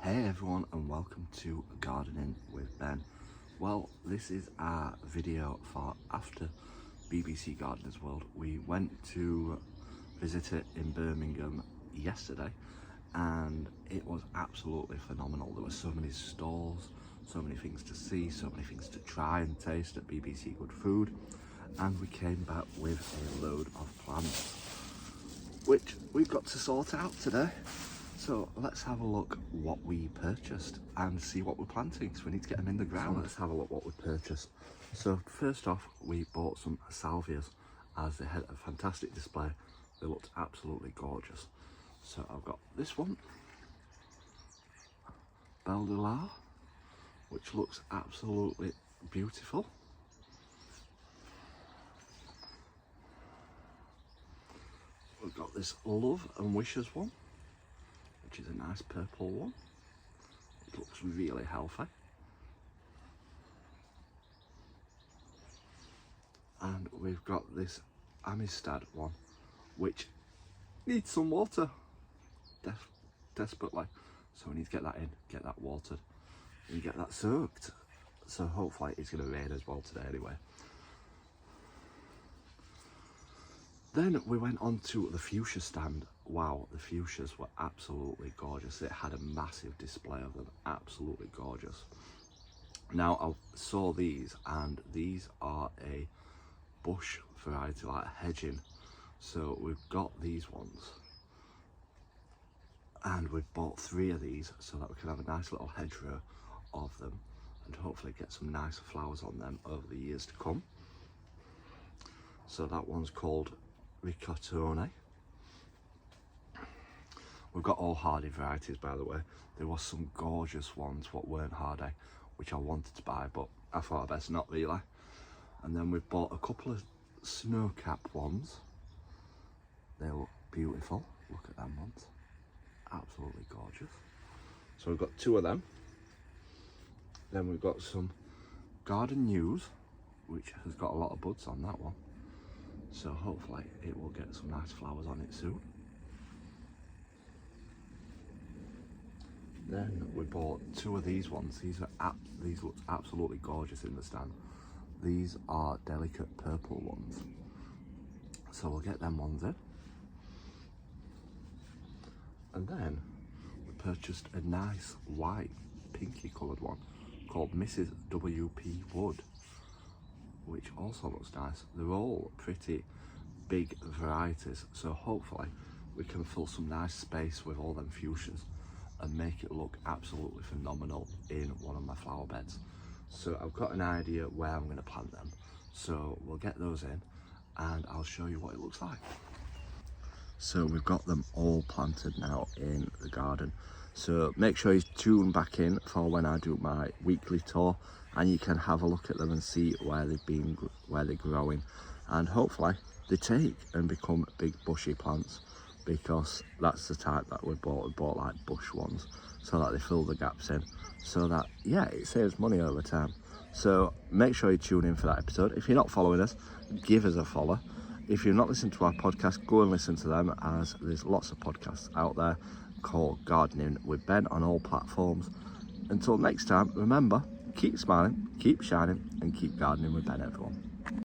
Hey everyone, and welcome to Gardening with Ben. Well, this is our video for after BBC Gardeners World. We went to visit it in Birmingham yesterday and it was absolutely phenomenal. There were so many stalls, so many things to see, so many things to try and taste at BBC Good Food, and we came back with a load of plants which we've got to sort out today. So let's have a look what we purchased and see what we're planting. So we need to get them in the ground. So let's have a look what we purchased. So first off, we bought some salvias as they had a fantastic display. They looked absolutely gorgeous. So I've got this one, Belle de la, which looks absolutely beautiful. We've got this Love and Wishes one, which is a nice purple one. It looks really healthy. And we've got this Amistad one, which needs some water desperately. So we need to get that in, get that watered, and get that soaked. So hopefully it's going to rain as well today anyway. Then we went on to the fuchsia stand. Wow, the fuchsias were absolutely gorgeous. It had a massive display of them, absolutely gorgeous. Now I saw these, and these are a bush variety, like hedging. So we've got these ones, and we've bought 3 of these so that we can have a nice little hedgerow of them and hopefully get some nice flowers on them over the years to come. So that one's called Riccatone. We've got all hardy varieties, by the way. There was some gorgeous ones what weren't hardy, which I wanted to buy, but I thought I'd best not really. And then we've bought a couple of snowcap ones. They look beautiful. Look at them ones. Absolutely gorgeous. So we've got 2 of them. Then we've got some Garden News, which has got a lot of buds on that one. So hopefully it will get some nice flowers on it soon. Then we bought 2 of these ones. These look absolutely gorgeous in the stand. These are delicate purple ones. So we'll get them ones in. And then we purchased a nice white, pinky coloured one called Mrs. WP Wood, which also looks nice. They're all pretty big varieties, so hopefully we can fill some nice space with all them fuchsias and make it look absolutely phenomenal in one of my flower beds. So I've got an idea where I'm going to plant them, so we'll get those in and I'll show you what it looks like. So we've got them all planted now in the garden, so make sure you tune back in for when I do my weekly tour and you can have a look at them and see where they're growing, and hopefully they take and become big bushy plants, because that's the type that we bought like bush ones, so that they fill the gaps in, so that, yeah, it saves money over time. So make sure you tune in for that episode. If you're not following us, give us a follow. If you've not listened to our podcast, go and listen to them, as there's lots of podcasts out there called Gardening with Ben on all platforms. Until next time, remember, keep smiling, keep shining, and keep gardening with Ben, everyone.